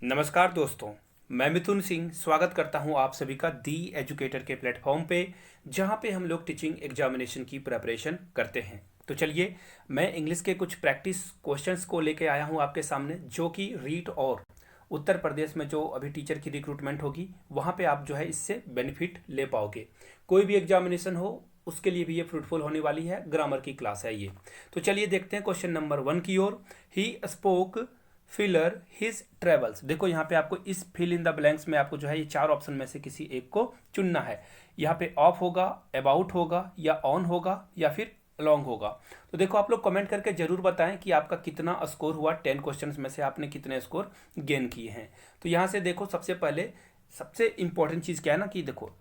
नमस्कार दोस्तों, मैं मिथुन सिंह स्वागत करता हूं आप सभी का दी एजुकेटर के प्लेटफॉर्म पे, जहां पे हम लोग टीचिंग एग्जामिनेशन की प्रिपरेशन करते हैं। तो चलिए, मैं इंग्लिश के कुछ प्रैक्टिस क्वेश्चंस को लेके आया हूं आपके सामने, जो कि रीट और उत्तर प्रदेश में जो अभी टीचर की रिक्रूटमेंट होगी वहां पे आप जो है इससे बेनिफिट ले पाओगे। कोई भी एग्जामिनेशन हो उसके लिए भी ये फ्रूटफुल होने वाली है। ग्रामर की क्लास है ये। तो चलिए देखते हैं क्वेश्चन नंबर 1 की ओर। He spoke filler his travels. देखो यहाँ पे आपको इस फिल इन द ब्लैंक्स में आपको जो है ये चार ऑप्शन में से किसी एक को चुनना है। यहाँ पे ऑफ होगा, अबाउट होगा, या ऑन होगा, या फिर लॉन्ग होगा। तो देखो आप लोग कमेंट करके जरूर बताएं कि आपका कितना स्कोर हुआ। 10 क्वेश्चंस में से आपने कितने स्कोर गेन किए हैं। तो यहाँ से देखो, सबसे पहले सबसे इंपॉर्टेंट चीज़ क्या है ना, कि देखो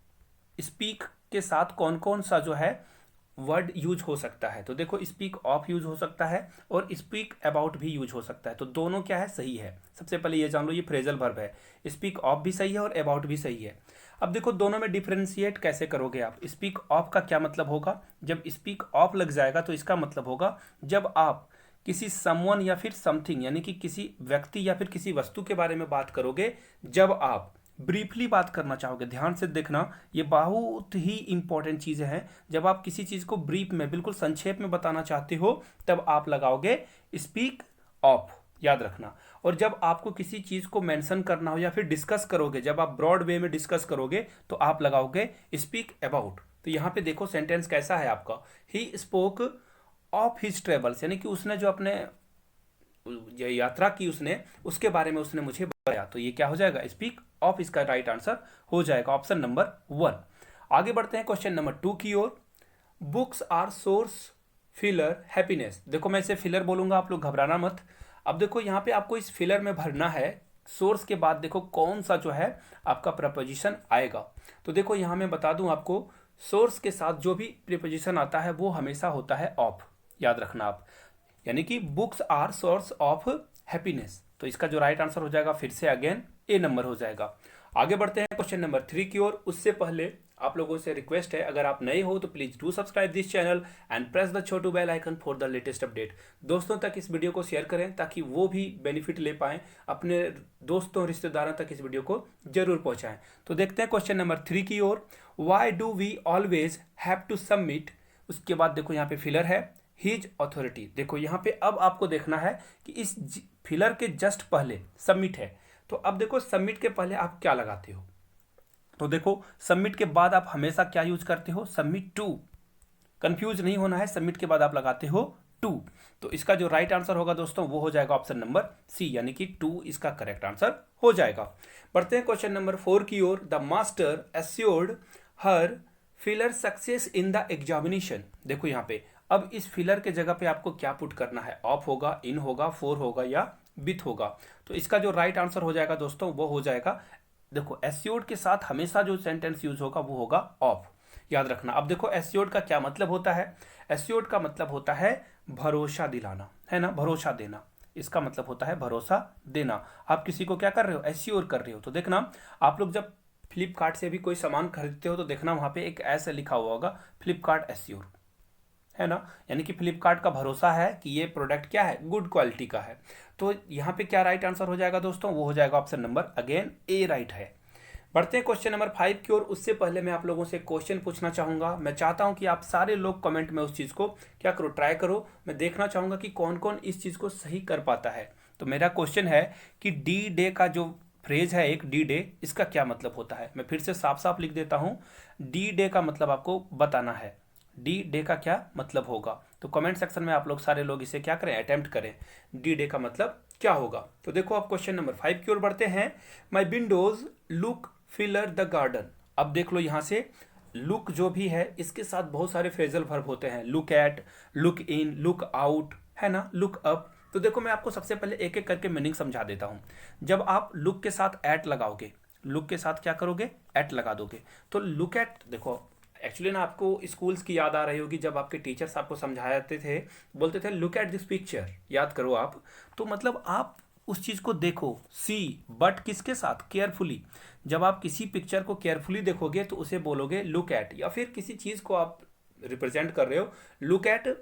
स्पीक के साथ कौन कौन सा जो है वर्ड यूज हो सकता है। तो देखो, स्पीक ऑफ यूज हो सकता है और स्पीक अबाउट भी यूज हो सकता है। तो दोनों क्या है, सही है। सबसे पहले ये जान लो, ये फ्रेजल वर्ब है। स्पीक ऑफ भी सही है और अबाउट भी सही है। अब देखो दोनों में डिफ्रेंशिएट कैसे करोगे आप। स्पीक ऑफ का क्या मतलब होगा, जब स्पीक ऑफ लग जाएगा तो इसका मतलब होगा जब आप किसी समवन या फिर समथिंग, यानी कि किसी व्यक्ति या फिर किसी वस्तु के बारे में बात करोगे, जब आप ब्रीफली बात करना चाहोगे। ध्यान से देखना, ये बहुत ही इंपॉर्टेंट चीज़ें हैं। जब आप किसी चीज़ को ब्रीफ में, बिल्कुल संक्षेप में बताना चाहते हो, तब आप लगाओगे स्पीक ऑफ, याद रखना। और जब आपको किसी चीज़ को मेंशन करना हो या फिर डिस्कस करोगे, जब आप ब्रॉड वे में डिस्कस करोगे, तो आप लगाओगे स्पीक अबाउट। तो यहाँ पे देखो सेंटेंस कैसा है आपका, he spoke of his travels, यानी कि उसने जो अपने ये यात्रा की उसने, उसके बारे में उसने मुझे बताया। तो ये क्या हो जाएगा, स्पीक ऑफ, इसका राइट आंसर हो जाएगा ऑप्शन नंबर 1। आगे बढ़ते हैं क्वेश्चन नंबर 2 की ओर। Books are source filler happiness. देखो मैं इसे फिलर बोलूंगा, आप लोग घबराना मत। अब देखो यहाँ पे आपको इस फिलर में भरना है सोर्स के बाद देखो कौन सा जो है आपका प्रपोजिशन आएगा। तो देखो यहाँ मैं बता दूं आपको, सोर्स के साथ जो भी प्रीपोजिशन आता है वो हमेशा होता है ऑफ, याद रखना आप। यानी कि books are source of happiness. तो इसका जो राइट आंसर हो जाएगा फिर से अगेन ए नंबर हो जाएगा। आगे बढ़ते हैं क्वेश्चन नंबर 3 की ओर। उससे पहले आप लोगों से रिक्वेस्ट है, अगर आप नए हो तो please do subscribe this channel and press the छोटू bell icon for the latest update. दोस्तों तक इस वीडियो को शेयर करें ताकि वो भी बेनिफिट ले पाएं, अपने दोस्तों रिश्तेदारों तक इस वीडियो को जरूर पहुंचाएं। तो देखते हैं क्वेश्चन नंबर 3 की ओर। Why do we always have to submit. उसके बाद देखो यहाँ पे फिलर है हिज अथॉरिटी। देखो यहाँ पे अब आपको देखना है कि इस फिलर के जस्ट पहले सबमिट है। तो अब देखो सबमिट के पहले आप क्या लगाते हो। तो देखो सबमिट के बाद आप हमेशा क्या यूज करते हो, सबमिट टू। कंफ्यूज नहीं होना है, सबमिट के बाद आप लगाते हो टू। तो इसका जो राइट आंसर होगा दोस्तों वो हो जाएगा ऑप्शन नंबर सी, यानी कि टू इसका करेक्ट आंसर हो जाएगा। बढ़ते हैं क्वेश्चन नंबर 4 की ओर। The master assured her filler success in the examination. देखो यहाँ पे अब इस फिलर के जगह पे आपको क्या पुट करना है, ऑफ होगा, इन होगा, फोर होगा, या विथ होगा। तो इसका जो राइट आंसर हो जाएगा दोस्तों वो हो जाएगा, देखो एश्योर्ड के साथ हमेशा जो सेंटेंस यूज होगा वो होगा ऑफ, याद रखना। अब देखो एश्योर्ड का क्या मतलब होता है। एश्योर्ड का मतलब होता है भरोसा दिलाना, है ना, भरोसा देना। इसका मतलब होता है भरोसा देना। आप किसी को क्या कर रहे हो, एश्योर कर रहे हो। तो देखना, आप लोग जब फ्लिपकार्ट से भी कोई सामान खरीदते हो तो देखना वहां पे एक ऐसे लिखा हुआ होगा, फ्लिपकार्ट एश्योर, है ना। यानी कि फ्लिपकार्ट का भरोसा है कि ये प्रोडक्ट क्या है, गुड क्वालिटी का है। तो यहाँ पे क्या राइट आंसर हो जाएगा दोस्तों, वो हो जाएगा ऑप्शन नंबर अगेन ए राइट है। बढ़ते हैं क्वेश्चन नंबर 5 की ओर। उससे पहले मैं आप लोगों से क्वेश्चन पूछना चाहूंगा। मैं चाहता हूं कि आप सारे लोग कमेंट में उस चीज को क्या करो, ट्राई करो। मैं देखना चाहूंगा कि कौन कौन इस चीज को सही कर पाता है। तो मेरा क्वेश्चन है कि डी डे का जो फ्रेज है एक, डी डे, इसका क्या मतलब होता है। मैं फिर से साफ साफ लिख देता हूं, डी डे का मतलब आपको बताना है। डी डे का क्या मतलब होगा, तो कमेंट सेक्शन में आप लोग सारे लोग इसे क्या करें, अटेम्प्ट करें, डी डे का मतलब क्या होगा। तो देखो आप क्वेश्चन नंबर 5 की ओर बढ़ते हैं। My windows look filler the garden. अब देख लो यहां से लुक जो भी है इसके साथ बहुत सारे फ्रेजल वर्ब होते हैं, look at, look in, look out, है ना, लुक अप। तो देखो मैं आपको सबसे पहले एक एक करके मीनिंग समझा देता हूं। जब आप लुक के साथ एट लगाओगे, लुक के साथ क्या करोगे, एट लगा दोगे। तो लुक एट, देखो एक्चुअली ना आपको स्कूल्स की याद आ रही होगी, जब आपके टीचर्स आपको समझाते थे, बोलते थे लुक एट दिस पिक्चर, याद करो आप। तो मतलब आप उस चीज को देखो, सी, बट किसके साथ, केयरफुली। जब आप किसी पिक्चर को केयरफुली देखोगे तो उसे बोलोगे लुक एट। या फिर किसी चीज को आप रिप्रेजेंट कर रहे हो, लुक एट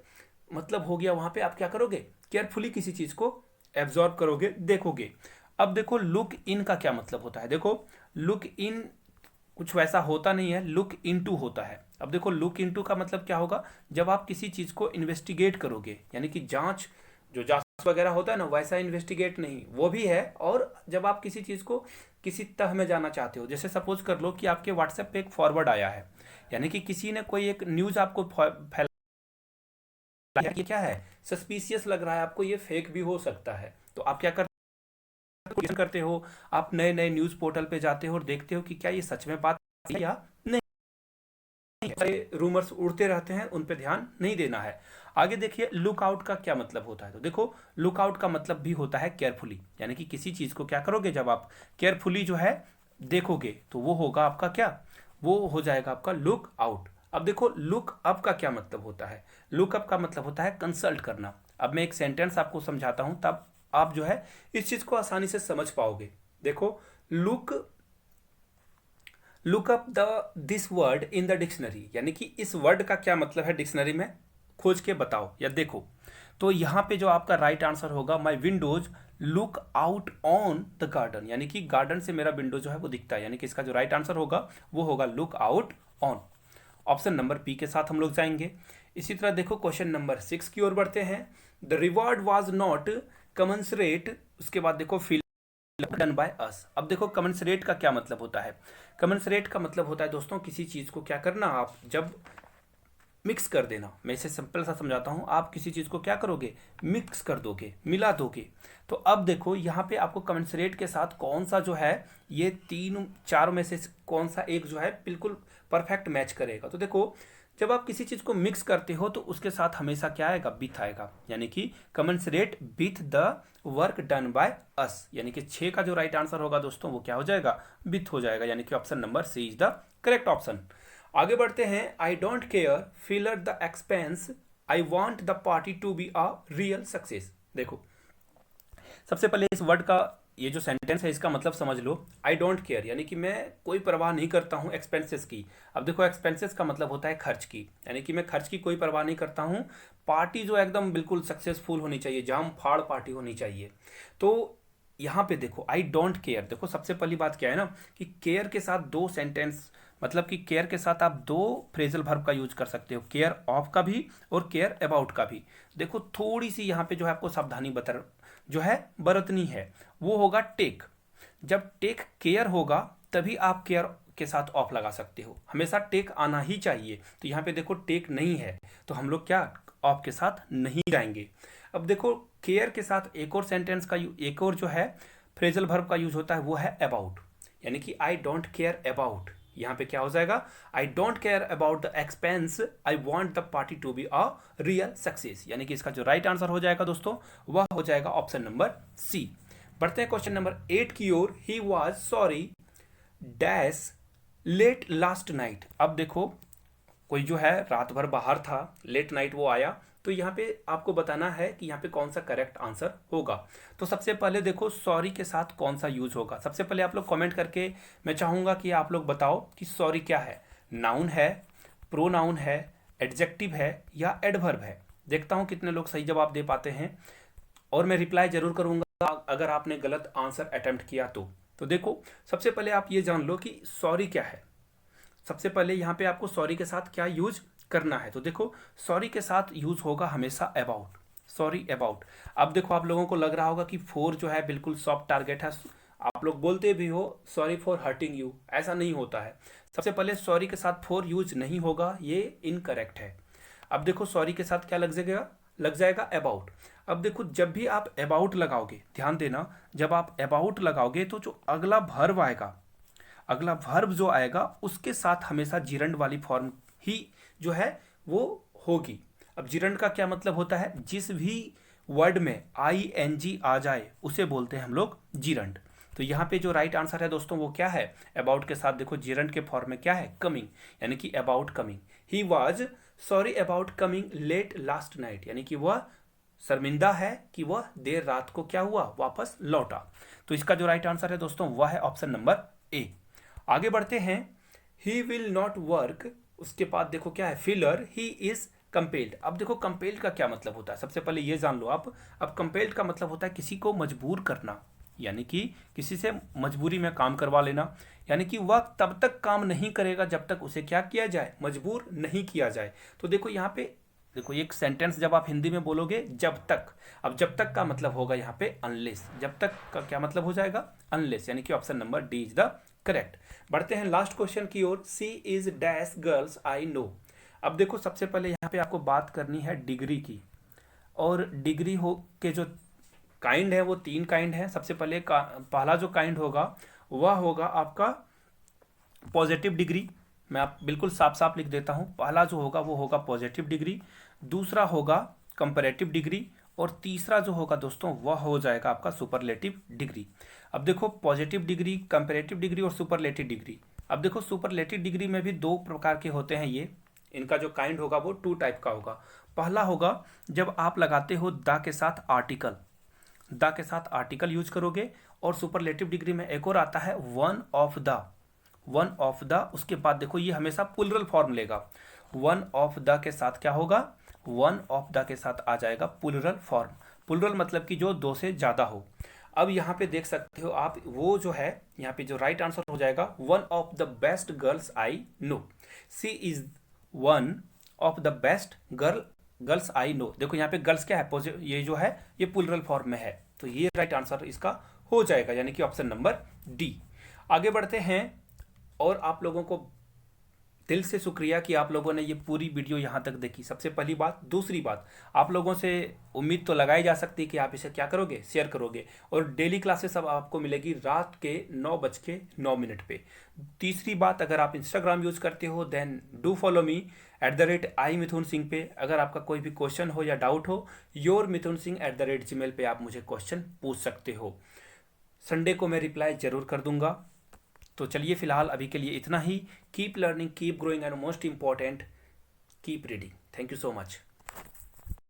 मतलब हो गया वहां पे आप क्या करोगे, केयरफुली किसी चीज को एब्जॉर्ब करोगे, देखोगे। अब देखो लुक इन का क्या मतलब होता है, देखो लुक इन कुछ वैसा होता नहीं है, लुक इनटू होता है। अब देखो लुक इनटू का मतलब क्या होगा, जब आप किसी चीज को इन्वेस्टिगेट करोगे, यानी कि जांच, जो जांच वगैरह होता है ना, वैसा इन्वेस्टिगेट नहीं, वो भी है। और जब आप किसी चीज को किसी तह में जाना चाहते हो, जैसे सपोज कर लो कि आपके व्हाट्सएप पे एक फॉरवर्ड आया है, यानी कि किसी ने कोई एक न्यूज आपको फैला, ये क्या है, सस्पिशियस लग रहा है आपको, ये फेक भी हो सकता है, तो आप क्या करते हो, आप नए नए न्यूज पोर्टल पे जाते हो और देखते हो कि क्या ये सच में बात है या नहीं। सारे रूमर्स उड़ते रहते हैं, उन पे ध्यान नहीं देना है। आगे देखिए लुक आउट का क्या मतलब होता है, तो देखो लुक आउट का मतलब भी होता है केयरफुली, यानी कि किसी चीज को क्या करोगे, जब आप केयरफुली जो है देखोगे तो वो होगा आपका क्या, वो हो जाएगा आपका लुक आउट। अब देखो लुक अप का क्या मतलब होता है, लुक अप का मतलब होता है कंसल्ट करना। अब मैं एक सेंटेंस आपको समझाता हूं, तब आप जो है इस चीज को आसानी से समझ पाओगे। देखो look look up the this word in the dictionary, यानी कि इस वर्ड का क्या मतलब है डिक्शनरी में, खोज के बताओ या देखो। तो यहाँ पे जो आपका राइट आंसर होगा, my windows look out on the garden, यानी कि गार्डन से मेरा विंडो जो है वो दिखता है, यानी कि इसका जो राइट आंसर होगा वो होगा look out on. Option number B के साथ हम लोग जाएंगे। इसी तरह देखो क्वेश्चन नंबर 6 की ओर बढ़ते हैं। The reward was not commensurate, उसके बाद देखो डन बाय अस। अब देखो कमेंसरेट का क्या मतलब होता है, कमेंसरेट का मतलब होता है दोस्तों किसी चीज को क्या करना, आप जब मिक्स कर देना। मैं इसे सिंपल सा समझाता हूं, आप किसी चीज को क्या करोगे, मिक्स कर दोगे, मिला दोगे। तो अब देखो यहाँ पे आपको कमेंसरेट के साथ कौन सा जो है, ये तीन चारों में से कौन सा एक जो है बिल्कुल परफेक्ट मैच करेगा। तो देखो जब आप किसी चीज को मिक्स करते हो तो उसके साथ हमेशा क्या आएगा, विथ आएगा, यानी कि commensurate with the work done by us, यानी कि 6 का जो राइट आंसर होगा दोस्तों वो क्या हो जाएगा, विथ हो जाएगा, यानी कि option number C is the correct option. आगे बढ़ते हैं। I don't care filler the expense, I want the party to be a real success. देखो सबसे पहले इस वर्ड का ये जो सेंटेंस है इसका मतलब समझ लो। आई डोंट केयर यानी कि मैं कोई परवाह नहीं करता हूँ एक्सपेंसेस की। अब देखो एक्सपेंसेस का मतलब होता है खर्च की, यानी कि मैं खर्च की कोई परवाह नहीं करता हूँ। पार्टी जो एकदम बिल्कुल सक्सेसफुल होनी चाहिए, जाम फाड़ पार्टी होनी चाहिए। तो यहाँ पे देखो आई डोंट केयर, देखो सबसे पहली बात क्या है ना कि केयर के साथ दो सेंटेंस, मतलब कि केयर के साथ आप दो फ्रेजल वर्ब का यूज कर सकते हो, केयर ऑफ का भी और केयर अबाउट का भी। देखो थोड़ी सी यहाँ पे जो है आपको सावधानी जो है बरतनी है, वो होगा टेक। जब टेक केयर होगा तभी आप केयर के साथ ऑफ लगा सकते हो, हमेशा टेक आना ही चाहिए। तो यहाँ पे देखो टेक नहीं है तो हम लोग क्या ऑफ के साथ नहीं जाएंगे। अब देखो केयर के साथ एक और सेंटेंस का एक और जो है फ्रेजल वर्ब का यूज होता है वो है अबाउट, यानी कि आई डोंट केयर अबाउट। यहाँ पे क्या हो जाएगा, I don't care about the expense, I want the party to be a real success, यानी कि इसका जो राइट आंसर हो जाएगा दोस्तों वह हो जाएगा ऑप्शन नंबर सी। बढ़ते हैं क्वेश्चन नंबर 8 की ओर। He was sorry dash late last night. अब देखो कोई जो है रात भर बाहर था, लेट नाइट वो आया, तो यहाँ पे आपको बताना है कि यहाँ पे कौन सा करेक्ट आंसर होगा। तो सबसे पहले देखो सॉरी के साथ कौन सा यूज होगा, सबसे पहले आप लोग कमेंट करके मैं चाहूंगा कि आप लोग बताओ कि सॉरी क्या है, नाउन है, प्रोनाउन है, एडजेक्टिव है या एडवर्ब है। देखता हूं कितने लोग सही जवाब दे पाते हैं और मैं रिप्लाई जरूर करूंगा अगर आपने गलत आंसर अटेम्प्ट किया तो देखो सबसे पहले आप ये जान लो कि सॉरी क्या है। सबसे पहले यहाँ पे आपको सॉरी के साथ क्या यूज करना है, तो देखो सॉरी के साथ यूज होगा हमेशा अबाउट, सॉरी अबाउट। अब देखो आप लोगों को लग रहा होगा कि फोर जो है बिल्कुल सॉफ्ट टारगेट है, आप लोग बोलते भी हो सॉरी फॉर हर्टिंग यू, ऐसा नहीं होता है। सबसे पहले सॉरी के साथ फोर यूज नहीं होगा, ये इनकरेक्ट है। अब देखो सॉरी के साथ क्या लग जाएगा अबाउट। अब देखो जब भी आप अबाउट लगाओगे, ध्यान देना, जब आप अबाउट लगाओगे तो जो अगला वर्ब आएगा, अगला वर्ब जो आएगा उसके साथ हमेशा जिरंड वाली फॉर्म ही जो है वो होगी। अब जिरंड का क्या मतलब होता है, जिस भी वर्ड में ING आ जाए उसे बोलते हैं हम लोग जिरंड। तो यहाँ पे जो राइट आंसर है दोस्तों वो क्या है, अबाउट के साथ देखो जिरंड के फॉर्म में क्या है, कमिंग, यानी कि about coming. He was sorry about coming late last night, यानी कि वह शर्मिंदा है कि वह देर रात को क्या हुआ, वापस लौटा। तो इसका जो राइट आंसर है दोस्तों वह है ऑप्शन नंबर ए। आगे बढ़ते हैं। ही विल नॉट वर्क, उसके बाद देखो क्या है, फिलर, ही इज कंपेल्ड। अब देखो कंपेल्ड का क्या मतलब होता है, सबसे पहले ये जान लो आप। अब कंपेल्ड का मतलब होता है किसी को मजबूर करना, यानी कि किसी से मजबूरी में काम करवा लेना, यानी कि वह तब तक काम नहीं करेगा जब तक उसे क्या किया जाए, मजबूर नहीं किया जाए। तो देखो यहाँ पे देखो एक सेंटेंस जब आप हिंदी में बोलोगे जब तक, अब जब तक का मतलब होगा यहाँ पे अनलेस, जब तक का क्या मतलब हो जाएगा, अनलेस, यानी कि option number D is the correct. बढ़ते हैं लास्ट क्वेश्चन की ओर। She is dash girls I know. अब देखो सबसे पहले यहाँ पे आपको बात करनी है डिग्री की, और डिग्री हो के जो काइंड है वो 3 काइंड है। सबसे पहले पहला जो काइंड होगा वह होगा आपका पॉजिटिव डिग्री। मैं आप बिल्कुल साफ साफ लिख देता हूँ, पहला जो होगा वो होगा पॉजिटिव डिग्री, दूसरा होगा कंपैरेटिव डिग्री, और तीसरा जो होगा दोस्तों वह हो जाएगा आपका सुपरलेटिव डिग्री। अब देखो पॉजिटिव डिग्री, कंपैरेटिव डिग्री और सुपरलेटिव डिग्री। अब देखो सुपरलेटिव डिग्री में भी 2 प्रकार के होते हैं ये, इनका जो काइंड होगा वो 2 टाइप का होगा। पहला होगा जब आप लगाते हो द के साथ आर्टिकल, द के साथ आर्टिकल यूज करोगे, और सुपरलेटिव डिग्री में एक और आता है one of the, one of the, उसके बाद देखो ये हमेशा प्लुरल फॉर्म लेगा। वन ऑफ द के साथ क्या होगा, वन ऑफ द के साथ आ जाएगा प्लुरल फॉर्म। प्लुरल मतलब कि जो 2 से ज़्यादा हो। अब यहाँ पे देख सकते हो आप, वो जो है यहाँ पे जो राइट आंसर हो जाएगा one of the best girls I know. She is one of the best girls I know. देखो यहाँ पे गर्ल्स क्या है, ये जो है ये प्लुरल फॉर्म में है, तो ये राइट आंसर इसका हो जाएगा, यानी कि ऑप्शन नंबर डी। आगे बढ़ते हैं, और आप लोगों को दिल से शुक्रिया कि आप लोगों ने ये पूरी वीडियो यहाँ तक देखी, सबसे पहली बात। दूसरी बात, आप लोगों से उम्मीद तो लगाई जा सकती है कि आप इसे क्या करोगे, शेयर करोगे, और डेली क्लासेस अब आपको मिलेगी रात के 9:09 पे। तीसरी बात, अगर आप इंस्टाग्राम यूज करते हो then do follow me @iMithunSingh पे। अगर आपका कोई भी क्वेश्चन हो या डाउट हो, yourmithunSingh@gmail पे आप मुझे क्वेश्चन पूछ सकते हो। संडे को मैं रिप्लाई जरूर कर दूंगा। तो चलिए फिलहाल अभी के लिए इतना ही। Keep learning, keep growing, and most important keep reading. Thank you so much.